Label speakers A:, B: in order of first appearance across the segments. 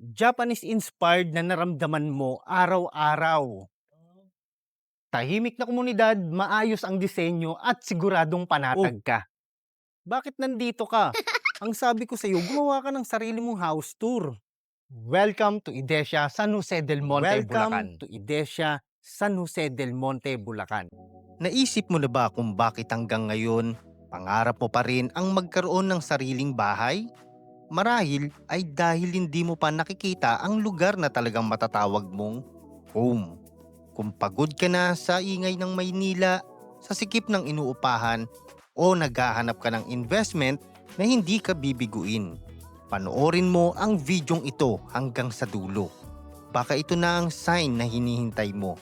A: Japanese-inspired na naramdaman mo araw-araw. Tahimik na komunidad, maayos ang disenyo at siguradong
B: Oh,
A: panatag ka. Bakit nandito ka? Ang sabi ko sa iyo, gumawa ka ng sarili mong house tour. Welcome to Idesia San Jose del Monte,
B: welcome
A: Bulacan.
B: to Idesia San Jose del Monte, Bulacan. Naisip mo na ba kung bakit hanggang ngayon pangarap mo pa rin ang magkaroon ng sariling bahay? Marahil ay dahil hindi mo pa nakikita ang lugar na talagang matatawag mong home. Kung pagod ka na sa ingay ng Maynila, sa sikip ng inuupahan, o naghahanap ka ng investment na hindi ka bibiguin, panoorin mo ang videong ito hanggang sa dulo. Baka ito na ang sign na hinihintay mo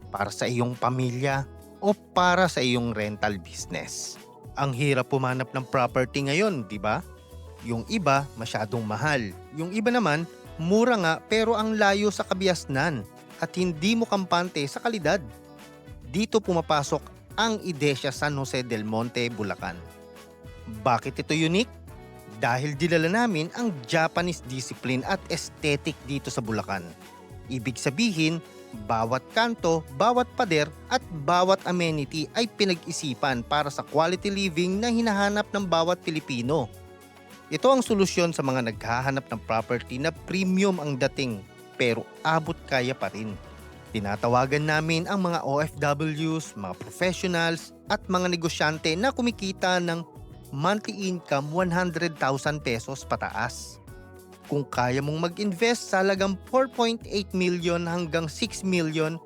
B: para sa iyong pamilya o para sa iyong rental business. Ang hirap pumanap ng property ngayon, di ba? Yung iba masyadong mahal, yung iba naman mura nga pero ang layo sa kabiasnan at hindi mo kampante sa kalidad. Dito pumapasok ang Idesia San Jose del Monte, Bulacan. Bakit ito unique? Dahil dinala namin ang Japanese discipline at aesthetic dito sa Bulacan. Ibig sabihin, bawat kanto, bawat pader at bawat amenity ay pinag-isipan para sa quality living na hinahanap ng bawat Pilipino. Ito ang solusyon sa mga naghahanap ng property na premium ang dating pero abot kaya pa rin. Tinatawagan namin ang mga OFWs, mga professionals at mga negosyante na kumikita ng monthly income 100,000 pesos pataas. Kung kaya mong mag-invest sa halagang 4.8 million hanggang 6 million,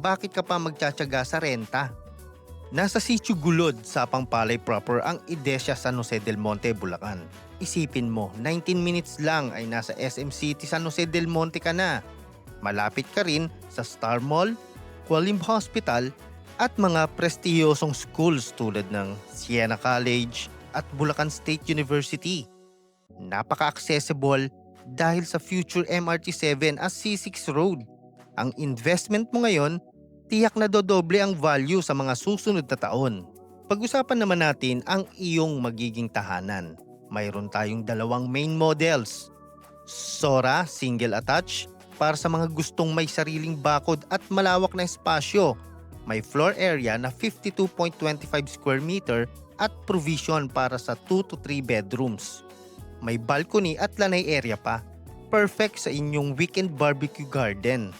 B: bakit ka pa magtsatsaga sa renta? Nasa Sitio Gulod sa Pampalay proper ang Idesia San Jose del Monte, Bulacan. Isipin mo, 19 minutes lang ay nasa SM City San Jose del Monte ka na. Malapit ka rin sa Star Mall, Qualim Hospital at mga prestiyosong schools tulad ng Siena College at Bulacan State University. Napaka-accessible dahil sa future MRT7 at C6 Road. Ang investment mo ngayon, tiyak na dodoble ang value sa mga susunod na taon. Pag-usapan naman natin ang iyong magiging tahanan. Mayroon tayong dalawang main models. Sora Single Attach para sa mga gustong may sariling bakod at malawak na espasyo. May floor area na 52.25 square meter at provision para sa 2 to 3 bedrooms. May balcony at lanay area pa. Perfect sa inyong weekend barbecue garden.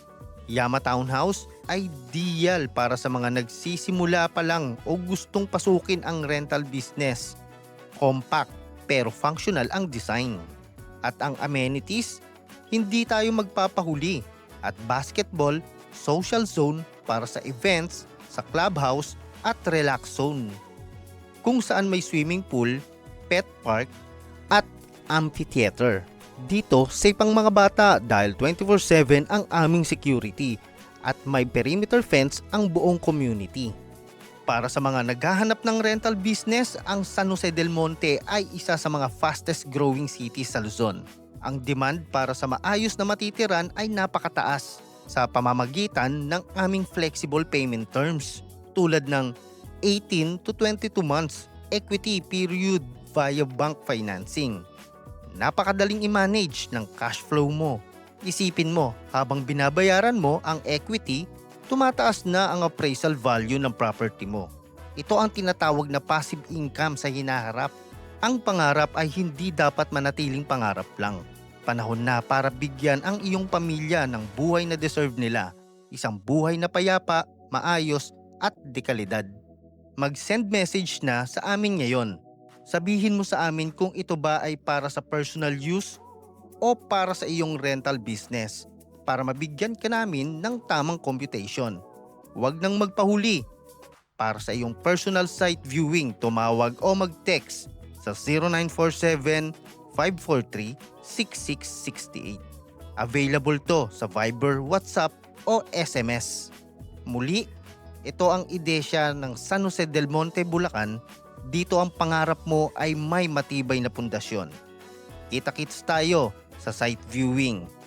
B: Yama Townhouse, ideal para sa mga nagsisimula pa lang o gustong pasukin ang rental business. Compact pero functional ang design. At ang amenities, hindi tayo magpapahuli. At basketball, social zone para sa events, sa clubhouse at relax zone. Kung saan may swimming pool, pet park at amphitheater. Dito, safe ang mga bata dahil 24/7 ang aming security at may perimeter fence ang buong community. Para sa mga naghahanap ng rental business, ang San Jose del Monte ay isa sa mga fastest growing cities sa Luzon. Ang demand para sa maayos na matitiran ay napakataas sa pamamagitan ng aming flexible payment terms tulad ng 18 to 22 months equity period via bank financing. Napakadaling i-manage ng cash flow mo. Isipin mo, habang binabayaran mo ang equity, tumataas na ang appraisal value ng property mo. Ito ang tinatawag na passive income sa hinaharap. Ang pangarap ay hindi dapat manatiling pangarap lang. Panahon na para bigyan ang iyong pamilya ng buhay na deserve nila. Isang buhay na payapa, maayos at dekalidad. Mag-send message na sa amin ngayon. Sabihin mo sa amin kung ito ba ay para sa personal use o para sa iyong rental business para mabigyan ka namin ng tamang computation. Huwag nang magpahuli. Para sa iyong personal site viewing, tumawag o mag-text sa 0947-543-6668. Available to sa Viber, WhatsApp o SMS. Muli, ito ang idesya ng San Jose del Monte, Bulacan. Dito ang pangarap mo ay may matibay na pundasyon. Kita-kits tayo sa site viewing.